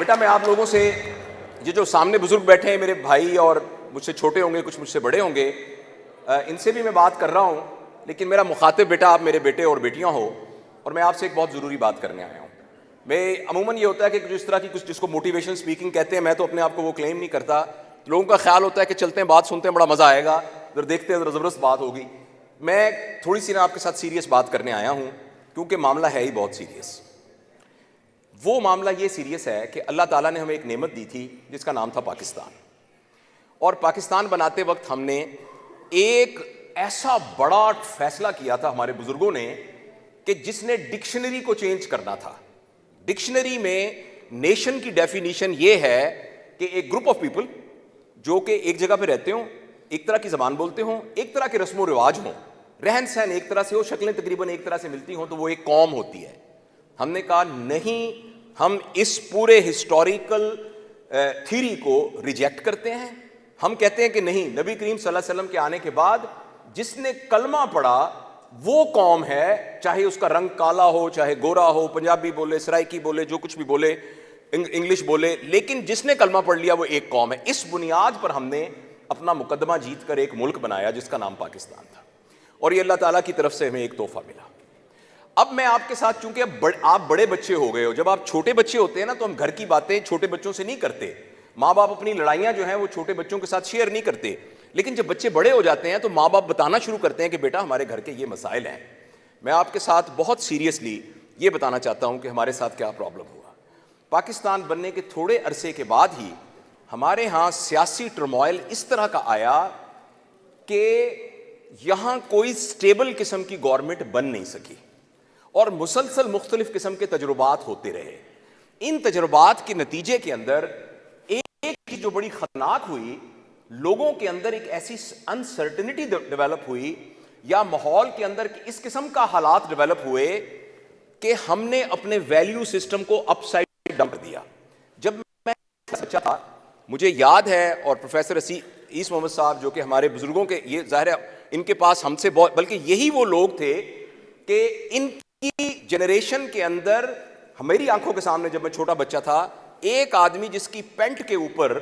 بیٹا میں آپ لوگوں سے یہ جو سامنے بزرگ بیٹھے ہیں میرے بھائی اور مجھ سے چھوٹے ہوں گے کچھ مجھ سے بڑے ہوں گے ان سے بھی میں بات کر رہا ہوں، لیکن میرا مخاطب بیٹا آپ میرے بیٹے اور بیٹیاں ہو، اور میں آپ سے ایک بہت ضروری بات کرنے آیا ہوں۔ میں عموماً یہ ہوتا ہے کہ جس طرح کی کچھ جس کو موٹیویشن سپیکنگ کہتے ہیں، میں تو اپنے آپ کو وہ کلیم نہیں کرتا، لوگوں کا خیال ہوتا ہے کہ چلتے ہیں بات سنتے ہیں بڑا مزہ آئے گا، ادھر دیکھتے ہیں ادھر زبردست بات ہوگی۔ میں تھوڑی سی آپ کے ساتھ سیریس بات کرنے آیا ہوں، کیونکہ معاملہ ہے ہی بہت سیریس۔ وہ معاملہ یہ سیریس ہے کہ اللہ تعالیٰ نے ہمیں ایک نعمت دی تھی جس کا نام تھا پاکستان، اور پاکستان بناتے وقت ہم نے ایک ایسا بڑا فیصلہ کیا تھا ہمارے بزرگوں نے کہ جس نے ڈکشنری کو چینج کرنا تھا۔ ڈکشنری میں نیشن کی ڈیفینیشن یہ ہے کہ ایک گروپ آف پیپل جو کہ ایک جگہ پہ رہتے ہوں، ایک طرح کی زبان بولتے ہوں، ایک طرح کے رسم و رواج ہوں، رہن سہن ایک طرح سے ہو، شکلیں تقریباً ایک طرح سے ملتی ہوں، تو وہ ایک قوم ہوتی ہے۔ ہم نے کہا نہیں، ہم اس پورے ہسٹوریکل تھیری کو ریجیکٹ کرتے ہیں۔ ہم کہتے ہیں کہ نہیں، نبی کریم صلی اللہ علیہ وسلم کے آنے کے بعد جس نے کلمہ پڑھا وہ قوم ہے، چاہے اس کا رنگ کالا ہو، چاہے گورا ہو، پنجابی بولے، سرائکی بولے، جو کچھ بھی بولے، انگلش بولے، لیکن جس نے کلمہ پڑھ لیا وہ ایک قوم ہے۔ اس بنیاد پر ہم نے اپنا مقدمہ جیت کر ایک ملک بنایا جس کا نام پاکستان تھا، اور یہ اللہ تعالیٰ کی طرف سے ہمیں ایک تحفہ ملا۔ اب میں آپ کے ساتھ، چونکہ آپ بڑے بچے ہو گئے ہو، جب آپ چھوٹے بچے ہوتے ہیں نا تو ہم گھر کی باتیں چھوٹے بچوں سے نہیں کرتے، ماں باپ اپنی لڑائیاں جو ہیں وہ چھوٹے بچوں کے ساتھ شیئر نہیں کرتے، لیکن جب بچے بڑے ہو جاتے ہیں تو ماں باپ بتانا شروع کرتے ہیں کہ بیٹا ہمارے گھر کے یہ مسائل ہیں۔ میں آپ کے ساتھ بہت سیریسلی یہ بتانا چاہتا ہوں کہ ہمارے ساتھ کیا پرابلم ہوا۔ پاکستان بننے کے تھوڑے عرصے کے بعد ہی ہمارے ہاں سیاسی ٹرموائل اس طرح کا آیا کہ یہاں کوئی سٹیبل قسم کی گورنمنٹ بن نہیں سکی، اور مسلسل مختلف قسم کے تجربات ہوتے رہے۔ ان تجربات کے نتیجے کے اندر ایک چیز جو بڑی خطرناک ہوئی، لوگوں کے اندر ایک ایسی انسرٹنٹی ڈیولپ ہوئی، یا ماحول کے اندر اس قسم کا حالات ڈیولپ ہوئے کہ ہم نے اپنے ویلیو سسٹم کو اپ سائڈ ڈاؤن کر دیا۔ جب میں بچہ تھا، مجھے یاد ہے، اور پروفیسر عیس محمد صاحب جو کہ ہمارے بزرگوں کے، یہ ظاہر ہے ان کے پاس ہم سے بہت، بلکہ یہی وہ لوگ تھے کہ ان کی جنریشن کے اندر، ہماری آنکھوں کے سامنے جب میں چھوٹا بچہ تھا، ایک آدمی جس کی پینٹ کے اوپر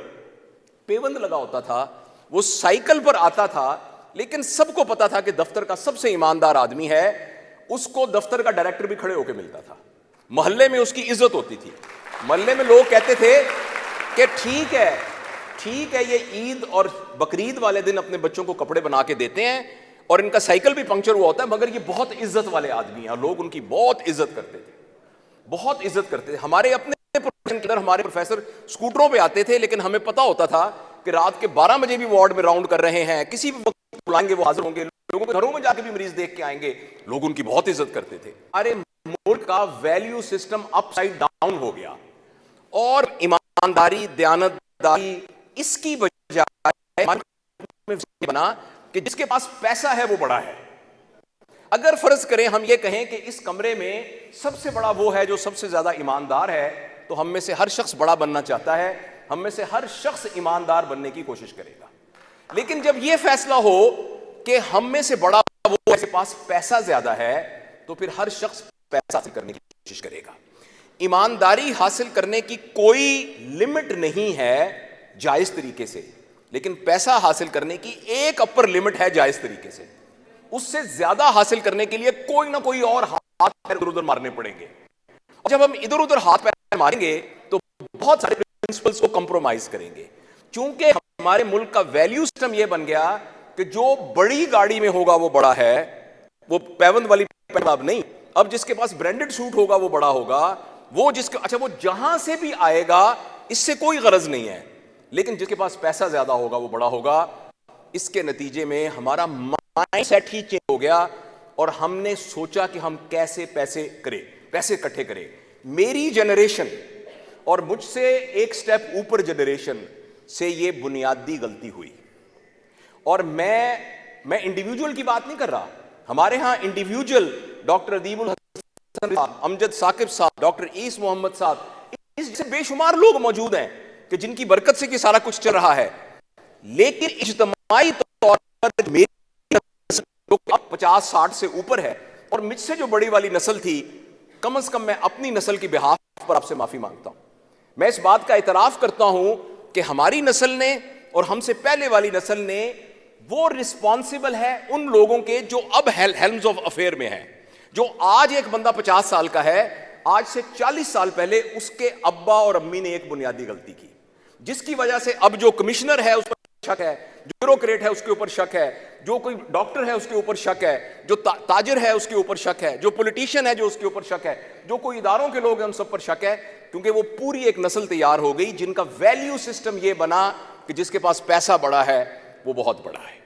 پیوند لگا ہوتا تھا، وہ سائیکل پر آتا تھا، لیکن سب کو پتا تھا کہ دفتر کا سب سے ایماندار آدمی ہے، اس کو دفتر کا ڈائریکٹر بھی کھڑے ہو کے ملتا تھا، محلے میں اس کی عزت ہوتی تھی، محلے میں لوگ کہتے تھے کہ ٹھیک ہے یہ عید اور بقرعید والے دن اپنے بچوں کو کپڑے بنا کے دیتے ہیں، اور ان کا سائیکل بھی پنکچر ہوا ہوتا ہے، مگر یہ بہت عزت والے آدمی ہیں، اور لوگ ان کی بہت عزت کرتے تھے، بہت عزت کرتے تھے۔ ہمارے اپنے پروفیشن کے اندر ہمارے پروفیسر اسکوٹروں پہ آتے تھے، لیکن ہمیں پتا ہوتا تھا کہ رات کے 12 بجے بھی وارڈ میں راؤنڈ کر رہے ہیں، کسی بھی وقت بلائیں گے وہ حاضر ہوں گے، لوگوں کے گھروں میں جا کے بھی مریض دیکھ کے آئیں گے، لوگ ان کی بہت عزت کرتے تھے۔ ہمارے ملک کا ویلیو سسٹم اپ سائڈ ڈاؤن ہو گیا، اور ایمانداری، دیانتداری، اس کی بجائے بنا کہ جس کے پاس پیسہ ہے وہ بڑا ہے۔ اگر فرض کریں ہم یہ کہیں کہ اس کمرے میں سب سے بڑا وہ ہے جو سب سے زیادہ ایماندار ہے، تو ہم میں سے ہر شخص بڑا بننا چاہتا ہے، ہم میں سے ہر شخص ایماندار بننے کی کوشش کرے گا۔ لیکن جب یہ فیصلہ ہو کہ ہم میں سے بڑا وہ ہے جس کے پاس پیسہ زیادہ ہے، تو پھر ہر شخص پیسہ حاصل کرنے کی کوشش کرے گا۔ ایمانداری حاصل کرنے کی کوئی لمٹ نہیں ہے جائز طریقے سے، لیکن پیسہ حاصل کرنے کی ایک اپر لمٹ ہے جائز طریقے سے، اس سے زیادہ حاصل کرنے کے لیے کوئی نہ کوئی اور ہاتھ پیر ادھر ادھر مارنے پڑیں گے، اور جب ہم ادھر ادھر ہاتھ پیر ماریں گے تو بہت سارے پرنسپلز کو کمپرومائز کریں گے۔ چونکہ ہمارے ملک کا ویلیو سسٹم یہ بن گیا کہ جو بڑی گاڑی میں ہوگا وہ بڑا ہے، وہ پیوند والی اب نہیں، اب جس کے پاس برانڈڈ سوٹ ہوگا وہ بڑا ہوگا، وہ جس کے وہ جہاں سے بھی آئے گا اس سے کوئی غرض نہیں ہے، لیکن جس کے پاس پیسہ زیادہ ہوگا وہ بڑا ہوگا۔ اس کے نتیجے میں ہمارا مائنڈ سیٹ ہی چینج ہو گیا، اور ہم نے سوچا کہ ہم کیسے پیسے اکٹھے کریں۔ میری جنریشن اور مجھ سے ایک سٹیپ اوپر جنریشن سے یہ بنیادی غلطی ہوئی، اور میں انڈیویجول کی بات نہیں کر رہا، ہمارے ہاں انڈیویجول ڈاکٹر ادیب الحسن صاحب، امجد ثاقب صاحب، ڈاکٹر عیس محمد صاحب، اس سے بے شمار لوگ موجود ہیں کہ جن کی برکت سے یہ سارا کچھ چل رہا ہے، لیکن اجتماعی طور پر میری نسل جو اب 50-60 سے اوپر ہے، اور مجھ سے جو بڑی والی نسل تھی، کم از کم میں اپنی نسل کی بہاف پر آپ سے معافی مانگتا ہوں میں اس بات کا اعتراف کرتا ہوں کہ ہماری نسل نے اور ہم سے پہلے والی نسل نے وہ رسپانسبل ہے ان لوگوں کے جو اب ہیلمز آف افیئر میں ہیں. جو آج ایک بندہ 50 سال کا ہے, آج سے 40 سال پہلے اس کے ابا اور امی نے ایک بنیادی غلطی کی, جس کی وجہ سے اب جو کمشنر ہے اس پر شک ہے, جو بیوروکریٹ ہے اس کے اوپر شک ہے, جو کوئی ڈاکٹر ہے اس کے اوپر شک ہے, جو تاجر ہے اس کے اوپر شک ہے, جو پولیٹیشین ہے جو اس کے اوپر شک ہے, جو کوئی اداروں کے لوگ ہیں ان سب پر شک ہے, کیونکہ وہ پوری ایک نسل تیار ہو گئی جن کا ویلیو سسٹم یہ بنا کہ جس کے پاس پیسہ بڑا ہے وہ بہت بڑا ہے.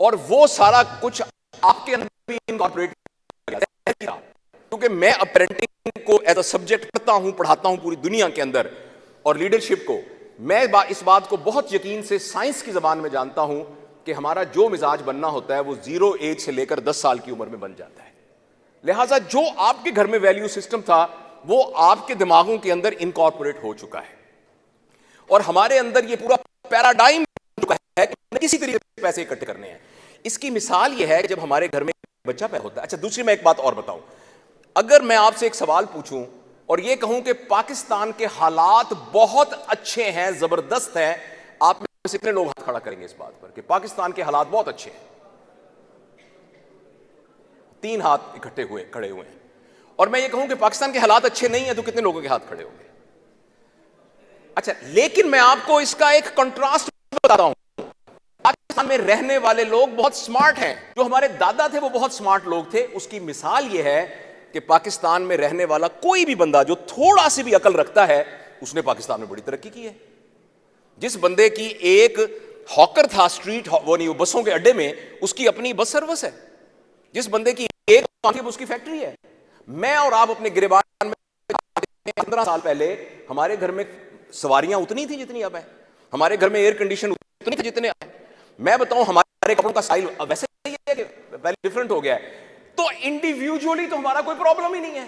اور وہ سارا کچھ آپ کے اندر بھی انکارپوریٹ کیا, کیونکہ میں اب پیرنٹنگ کو ایز اے سبجیکٹ پڑھاتا ہوں پوری دنیا کے اندر, اور لیڈرشپ کو میں اس بات کو بہت یقین سے سائنس کی زبان میں جانتا ہوں کہ ہمارا جو مزاج بننا ہوتا ہے وہ 0 ایج سے لے کر 10 سال کی عمر میں بن جاتا ہے. لہٰذا جو آپ کے گھر میں ویلیو سسٹم تھا وہ آپ کے دماغوں کے اندر انکارپوریٹ ہو چکا ہے, اور ہمارے اندر یہ پورا پیراڈائم ہے کہ کسی طریقے سے پیسے اکٹھے کرنے ہیں. اس کی مثال یہ ہے کہ جب ہمارے گھر میں بچہ پیدا ہوتا ہے. اچھا, دوسری میں ایک بات اور بتاؤں, اگر میں آپ سے ایک سوال پوچھوں اور یہ کہوں کہ پاکستان کے حالات بہت اچھے ہیں, زبردست ہیں, آپ میں سے کتنے لوگ ہاتھ کھڑا کریں گے اس بات پر کہ پاکستان کے حالات بہت اچھے ہیں؟ 3 ہاتھ اکٹھے کھڑے ہوئے ہیں. اور میں یہ کہوں کہ پاکستان کے حالات اچھے نہیں ہیں تو کتنے لوگوں کے ہاتھ کھڑے ہوں گے؟ اچھا, لیکن میں آپ کو اس کا ایک کنٹراسٹ بتا ہوں. پاکستان میں رہنے والے لوگ بہت سمارٹ ہیں, جو ہمارے دادا تھے وہ بہت سمارٹ لوگ تھے. اس کی مثال یہ ہے کہ پاکستان میں رہنے والا کوئی بھی بندہ جو تھوڑا سی بھی عقل رکھتا ہے اس نے پاکستان میں بڑی ترقی کی ہے. جس بندے کی ایک ہاکر تھا اسٹریٹ وہ نہیں بسوں کے اڈے میں, اس کی اپنی بس سروس ہے. جس بندے کی ایک اس کی فیکٹری ہے. میں اور آپ اپنے گریبان میں 15 سال پہلے ہمارے گھر میں سواریاں اتنی تھیں جتنی اب ہیں, ہمارے گھر میں ایئر کنڈیشن اتنی تھی جتنے اب ہیں. میں بتاؤں ہمارے کپڑوں کا سٹائل ویسے ہی ہے کہ ڈفرنٹ ہو گیا ہے. تو انڈیویجولی تو ہمارا کوئی پرابلم ہی نہیں ہے,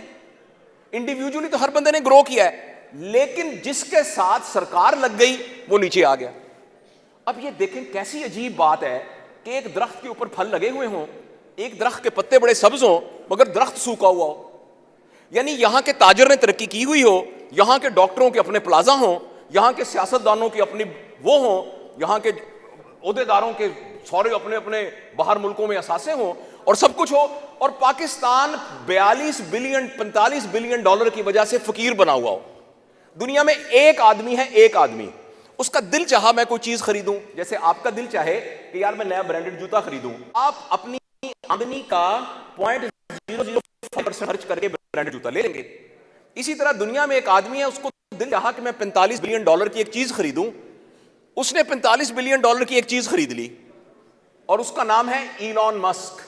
انڈیویجولی تو ہر بندے نے گرو کیا ہے, لیکن جس کے ساتھ سرکار لگ گئی وہ نیچے آ گیا. اب یہ دیکھیں کیسی عجیب بات ہے کہ ایک درخت کے اوپر پھل لگے ہوئے ہوں, ایک درخت کے پتے بڑے سبز ہوں مگر درخت سوکھا ہوا ہو. یعنی یہاں کے تاجر نے ترقی کی ہوئی ہو, یہاں کے ڈاکٹروں کے اپنے پلازا ہوں, یہاں کے سیاستدانوں کی اپنی وہ ہوں, یہاں کے عہدیداروں کے سارے اپنے اپنے باہر ملکوں میں اثاثے ہوں, اور سب کچھ ہو, اور پاکستان 42 بلین 45 بلین ڈالر کی وجہ سے فقیر بنا ہوا ہو. دنیا میں ایک آدمی ہے, ایک آدمی, اس کا دل چاہا میں کوئی چیز خریدوں, جیسے آپ کا دل چاہے کہ یار میں نیا برانڈڈ جوتا خریدوں, آپ اپنی آمدنی کا 0.005% خرچ کر کے برانڈڈ جوتا لے لیں گے. اسی طرح دنیا میں ایک آدمی ہے, اس کو دل چاہا کہ میں 45 بلین ڈالر کی ایک چیز خریدوں, اس نے 45 بلین ڈالر کی ایک چیز خرید لی, اور اس کا نام ہے ایلون مسک.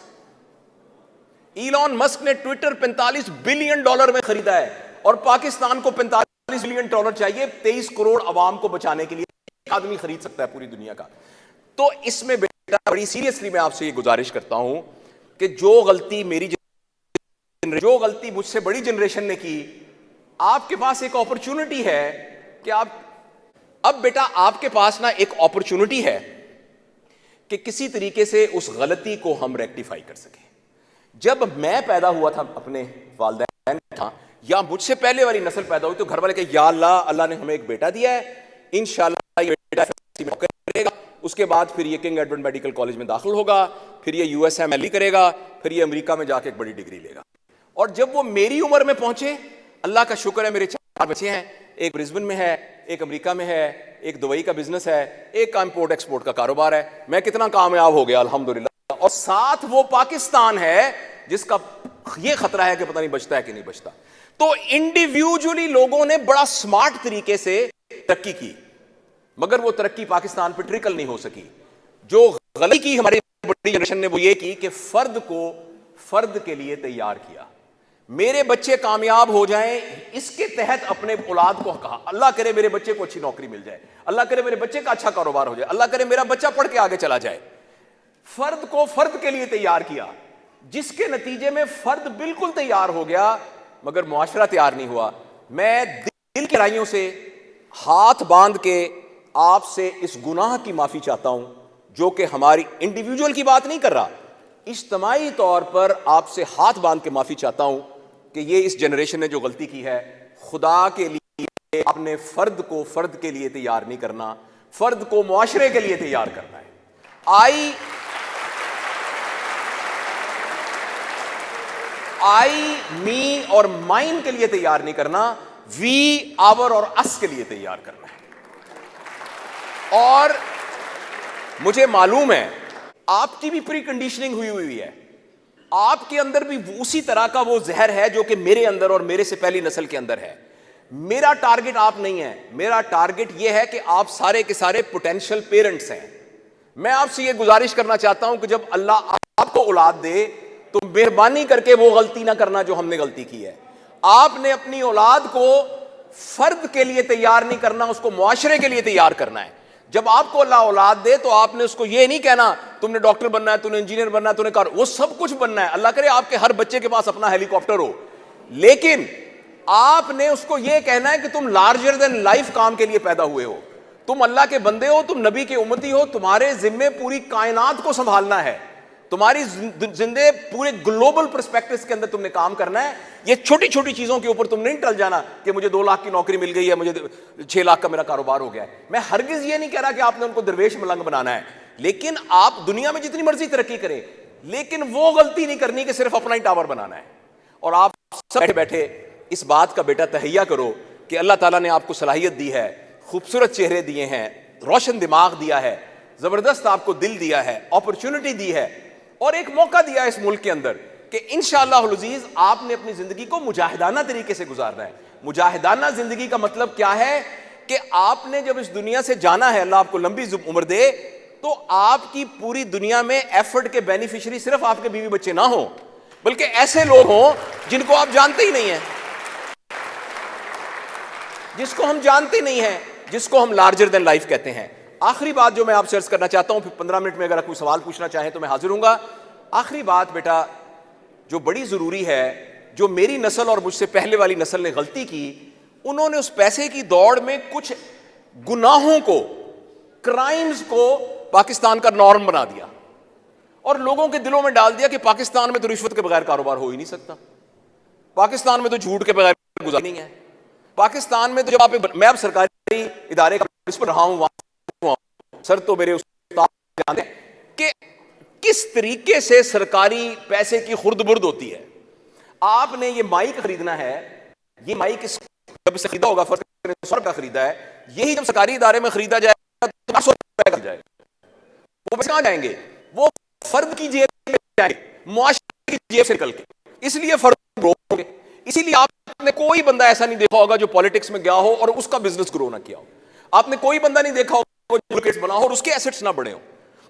ایلون مسک نے ٹویٹر 45 بلین ڈالر میں خریدا ہے, اور پاکستان کو 45 بلین ڈالر چاہیے 23 کروڑ عوام کو بچانے کے لیے. ایک آدمی خرید سکتا ہے پوری دنیا کا. تو اس میں بیٹا بڑی سیریسلی میں آپ سے یہ گزارش کرتا ہوں کہ جو غلطی مجھ سے بڑی جنریشن نے کی, آپ کے پاس ایک اپرچونٹی ہے کہ اب بیٹا آپ کے پاس نا ایک اپرچونٹی ہے کہ کسی طریقے سے اس غلطی کو ہم ریکٹیفائی کر سکیں. جب میں پیدا ہوا تھا اپنے والدین تھا یا مجھ سے پہلے والی نسل پیدا ہوئی تو گھر والے کہ یا اللہ نے ہمیں ایک بیٹا دیا ہے, انشاءاللہ یہ بیٹا کرے گا, اس کے بعد پھر یہ کنگ ایڈورڈ میڈیکل کالج میں داخل ہوگا, پھر یہ USMLE کرے گا, پھر یہ امریکہ میں جا کے ایک بڑی ڈگری لے گا. اور جب وہ میری عمر میں پہنچے, اللہ کا شکر ہے میرے 4 بچے ہیں, ایک برسبن میں ہے, ایک امریکہ میں ہے, ایک دبئی کا بزنس ہے, ایک کا امپورٹ ایکسپورٹ کا کاروبار ہے. میں کتنا کامیاب ہو گیا الحمدللہ. اور ساتھ وہ پاکستان ہے جس کا یہ خطرہ ہے کہ پتہ نہیں بچتا ہے کہ نہیں بچتا. تو انڈیویجولی لوگوں نے بڑا سمارٹ طریقے سے ترقی کی, مگر وہ ترقی پاکستان پہ ٹرکل نہیں ہو سکی. جو غلطی کی ہماری بڑی جنریشن نے وہ یہ کی کہ فرد کو فرد کے لیے تیار کیا. میرے بچے کامیاب ہو جائیں اس کے تحت اپنے اولاد کو کہا اللہ کرے میرے بچے کو اچھی نوکری مل جائے, اللہ کرے میرے بچے کا اچھا کاروبار ہو جائے, اللہ کرے میرا بچہ پڑھ کے آگے چلا جائے. فرد کو فرد کے لیے تیار کیا, جس کے نتیجے میں فرد بالکل تیار ہو گیا مگر معاشرہ تیار نہیں ہوا. میں دل کی گہرائیوں سے ہاتھ باندھ کے آپ سے اس گناہ کی معافی چاہتا ہوں, جو کہ ہماری انڈیویجول کی بات نہیں کر رہا, اجتماعی طور پر آپ سے ہاتھ باندھ کے معافی چاہتا ہوں کہ یہ اس جنریشن نے جو غلطی کی ہے, خدا کے لیے آپ نے فرد کو فرد کے لیے تیار نہیں کرنا، فرد کو معاشرے کے لیے تیار کرنا ہے۔ آئی می اور مائن کے لیے تیار نہیں کرنا، وی آور اور اس کے لیے تیار کرنا ہے۔ اور مجھے معلوم ہے آپ کی بھی پری کنڈیشننگ ہوئی ہے، آپ کے اندر بھی اسی طرح کا وہ زہر ہے جو کہ میرے اندر اور میرے سے پہلی نسل کے اندر ہے۔ میرا ٹارگٹ آپ نہیں ہے، میرا ٹارگٹ یہ ہے کہ آپ سارے کے سارے پوٹینشل پیرنٹس ہیں۔ میں آپ سے یہ گزارش کرنا چاہتا ہوں کہ جب اللہ آپ کو اولاد دے تو مہربانی کر کے وہ غلطی نہ کرنا جو ہم نے غلطی کی ہے۔ آپ نے اپنی اولاد کو فرد کے لیے تیار نہیں کرنا، اس کو معاشرے کے لیے تیار کرنا ہے۔ جب آپ کو اللہ اولاد دے تو آپ نے اس کو یہ نہیں کہنا تم نے ڈاکٹر بننا ہے، تم نے انجینئر بننا ہے، تم نے وہ سب کچھ بننا ہے، اللہ کرے آپ کے ہر بچے کے پاس اپنا ہیلی کاپٹر ہو، لیکن آپ نے اس کو یہ کہنا ہے کہ تم لارجر دین لائف کام کے لیے پیدا ہوئے ہو، تم اللہ کے بندے ہو، تم نبی کے امتی ہو، تمہارے ذمے پوری کائنات کو سنبھالنا ہے، تمہاری زندے پورے گلوبل پرسپیکٹس کے اندر تم نے کام کرنا ہے۔ یہ چھوٹی چھوٹی چیزوں کے اوپر تم نہیں ٹل جانا کہ مجھے 2 لاکھ کی نوکری مل گئی ہے، مجھے 6 لاکھ کا میرا کاروبار ہو گیا ہے۔ میں ہرگز یہ نہیں کہہ رہا کہ آپ نے ان کو درویش ملنگ بنانا ہے، لیکن آپ دنیا میں جتنی مرضی ترقی کریں، لیکن وہ غلطی نہیں کرنی کہ صرف اپنا ہی ٹاور بنانا ہے۔ اور آپ سب بیٹھے بیٹھے اس بات کا بیٹا تہیہ کرو کہ اللہ تعالیٰ نے آپ کو صلاحیت دی ہے، خوبصورت چہرے دیے ہیں، روشن دماغ دیا ہے، زبردست آپ کو دل دیا ہے، اپرچونٹی دی ہے، اور ایک موقع دیا ہے اس ملک کے اندر کہ انشاءاللہ العزیز آپ نے اپنی زندگی کو مجاہدانہ طریقے سے گزارنا ہے۔ مجاہدانہ زندگی کا مطلب کیا ہے کہ آپ نے جب اس دنیا سے جانا ہے، اللہ آپ کو لمبی عمر دے، تو آپ کی پوری دنیا میں ایفرٹ کے بینیفیشری صرف آپ کے بیوی بچے نہ ہوں، بلکہ ایسے لوگ ہوں جن کو آپ جانتے ہی نہیں ہیں، جس کو ہم جانتے نہیں ہیں، جس کو ہم لارجر دین لائف کہتے ہیں۔ آخری بات جو میں آپ سے عرض کرنا چاہتا ہوں، پھر 15 منٹ میں اگر کوئی سوال پوچھنا چاہیں تو میں حاضر ہوں گا۔ آخری بات بیٹا جو بڑی ضروری ہے، جو میری نسل اور مجھ سے پہلے والی نسل نے غلطی کی، انہوں نے اس پیسے کی دوڑ میں کچھ گناہوں کو، کرائمز کو پاکستان کا نارم بنا دیا اور لوگوں کے دلوں میں ڈال دیا کہ پاکستان میں تو رشوت کے بغیر کاروبار ہو ہی نہیں سکتا، پاکستان میں تو جھوٹ کے بغیر گزارا نہیں ہے، پاکستان میں تو جب میں اب سرکاری ادارے کا پرنسپل رہا ہوں، سر تو میرے استاد جانتے ہیں کہ کس طریقے سے سرکاری پیسے کی خرد برد ہوتی ہے۔ آپ نے یہ مائک خریدنا ہے، یہ مائک جب سے خریدا ہوگا 100 روپے خریدا ہے، یہی جب سرکاری ادارے میں خریدا جائے گا تو 500 روپے کا جائے گا، وہ پیسے کہاں جائیں گے؟ وہ فرد کی جیب میں جائیں گے، معاشرے کی جیب سے نکل کے، اس لیے فرد گرو ہوں گے۔ اسی لیے آپ نے کوئی بندہ ایسا نہیں دیکھا ہوگا جو پالیٹکس میں گیا ہو اور اس کا بزنس گرو نہ کیا ہو، آپ نے کوئی بندہ نہیں دیکھا ہوگا جو بنا ہو اور اس کے ایسٹس نہ بڑھے ہوں،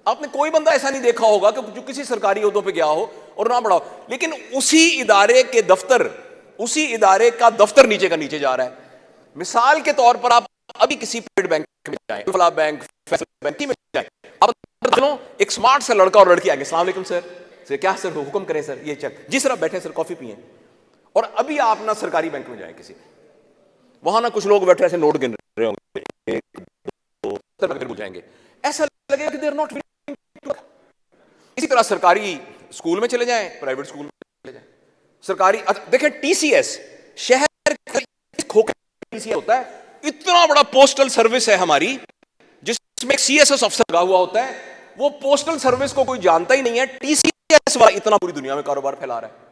آپ نے کوئی بندہ ایسا نہیں دیکھا ہوگا کہ جو کسی سرکاری عہدوں پہ گیا ہو اور نہ بڑھا ہو، لیکن اسی ادارے کے دفتر، اسی ادارے کا دفتر نیچے کا نیچے جا رہا ہے۔ مثال کے طور پر آپ ابھی کسی پرائیویٹ بینک میں جائیں، فلاح بینک، فیصل بینک میں جائیں، آپ ایک سمارٹ سا لڑکا اور لڑکی آگے، السلام علیکم سر، کیا سر حکم کریں سر، یہ چیک، جس طرح بیٹھے سر کافی پئیں، اور ابھی آپ نہ سرکاری بینک میں جائیں کسی، وہاں نہ کچھ لوگ بیٹھے ایسے نوٹ گن رہے ہوں گے، جائیں گے، ایسا لگے کہ دے آر ناٹ۔ اسی طرح سرکاری اسکول میں چلے جائیں، پرائیویٹ اسکول میں چلے جائیں، سرکاری دیکھیں ٹی سی ایس شہر ٹی سی ایس ہوتا ہے، اتنا بڑا پوسٹل سروس ہے ہماری جس میں ایک سی ایس ایس افسر لگا ہوا ہوتا ہے، وہ پوسٹل سروس کو کوئی جانتا ہی نہیں ہے، ٹی سی ایس والا اتنا پوری دنیا میں کاروبار پھیلا رہا ہے۔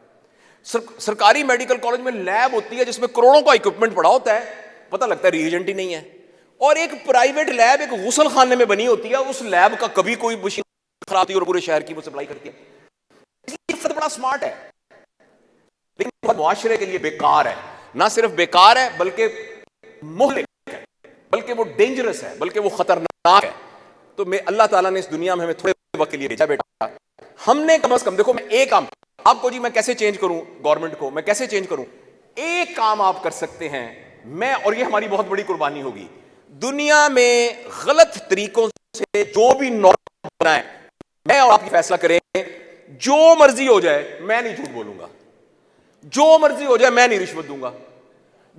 سرکاری میڈیکل کالج میں لیب ہوتی ہے جس میں کروڑوں کا اکوپمنٹ پڑا ہوتا ہے، پتہ لگتا ہے ریجنٹ ہی نہیں ہے، اور ایک پرائیویٹ لیب ایک غسل خانے میں بنی ہوتی ہے، اس لیب کا کبھی کوئی مشین خراب ہوتی ہے اور پورے شہر کی وہ سپلائی کرتی ہے۔ اس لیے فرد بڑا سمارٹ ہے، لیکن معاشرے کے لیے بیکار ہے، نہ صرف بیکار ہے بلکہ مہلک ہے، بلکہ وہ ڈینجرس ہے، بلکہ وہ خطرناک ہے۔ تو میں اللہ تعالیٰ نے اس دنیا میں ہمیں تھوڑے وقت کے لیے بھیجا بیٹا، ہم نے کم از کم دیکھو، میں ایک کام آپ کو، جی میں کیسے چینج کروں گورنمنٹ کو، میں کیسے چینج کروں، ایک کام آپ کر سکتے ہیں، میں، اور یہ ہماری بہت بڑی قربانی ہوگی، دنیا میں غلط طریقوں سے جو بھی نارم بنائیں، میں اور آپ کی فیصلہ کریں، جو مرضی ہو جائے میں نہیں جھوٹ بولوں گا، جو مرضی ہو جائے میں نہیں رشوت دوں گا،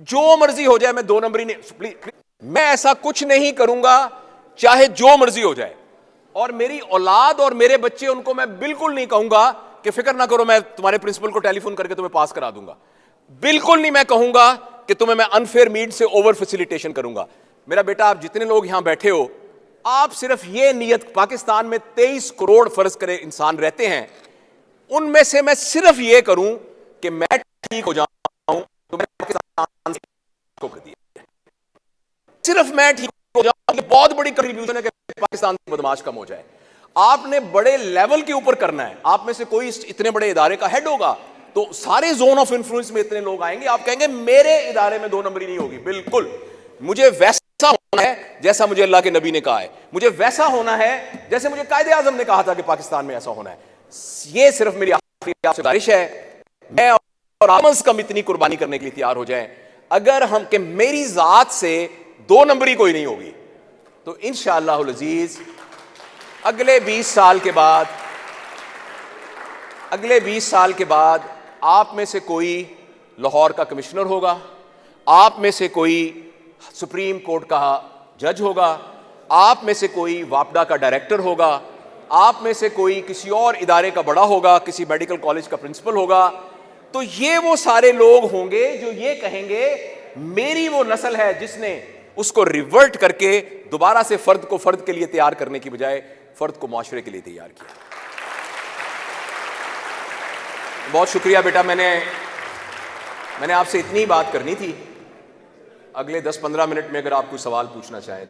جو مرضی ہو جائے میں 2 نمبری نہیں، میں ایسا کچھ نہیں کروں گا چاہے جو مرضی ہو جائے، اور میری اولاد اور میرے بچے، ان کو میں بالکل نہیں کہوں گا کہ فکر نہ کرو میں تمہارے پرنسپل کو ٹیلی فون کر کے تمہیں پاس کرا دوں گا، بالکل نہیں میں کہوں گا کہ تمہیں میں انفیئر میڈ سے اوور فیسیلیٹیشن کروں گا. میرا بیٹا آپ جتنے لوگ یہاں بیٹھے ہو, آپ صرف یہ نیت, پاکستان میں 23 کروڑ فرض کرے انسان رہتے ہیں, ان میں سے میں صرف یہ کروں کہ میں ٹھیک ہو جاؤں تو میں پاکستان کو کر دیا, صرف میں ٹھیک ہو جاؤں. یہ بہت بڑی کنٹریبیوشن ہے کہ پاکستان کی بدماش کم ہو جائے. آپ نے بڑے لیول کے اوپر کرنا ہے. آپ میں سے کوئی اتنے بڑے ادارے کا ہیڈ ہوگا تو سارے زون آف انفلوئنس میں اتنے لوگ آئیں گے, آپ کہیں گے میرے ادارے میں 2 نمبری نہیں ہوگی. بالکل, مجھے ویسا ہونا ہے جیسا مجھے اللہ کے نبی نے کہا ہے, مجھے ویسا ہونا ہے جیسے مجھے قائد اعظم نے کہا تھا کہ پاکستان میں ایسا ہونا ہے. یہ صرف میری آخری آپ سے گزارش ہے, میں اور آپ کم از کم اتنی قربانی کرنے کے لیے تیار ہو جائیں. اگر ہم کہ میری ذات سے 2 نمبری کوئی نہیں ہوگی تو انشاءاللہ العزیز اگلے 20 سال کے بعد آپ میں سے کوئی لاہور کا کمشنر ہوگا, آپ میں سے کوئی سپریم کورٹ کا جج ہوگا, آپ میں سے کوئی واپڈا کا ڈائریکٹر ہوگا, آپ میں سے کوئی کسی اور ادارے کا بڑا ہوگا, کسی میڈیکل کالج کا پرنسپل ہوگا. تو یہ وہ سارے لوگ ہوں گے جو یہ کہیں گے میری وہ نسل ہے جس نے اس کو ریورٹ کر کے دوبارہ سے فرد کو فرد کے لیے تیار کرنے کی بجائے فرد کو معاشرے کے لیے تیار کیا. بہت شکریہ بیٹا, میں نے آپ سے اتنی بات کرنی تھی. اگلے 10-15 منٹ میں اگر آپ کوئی سوال پوچھنا چاہیں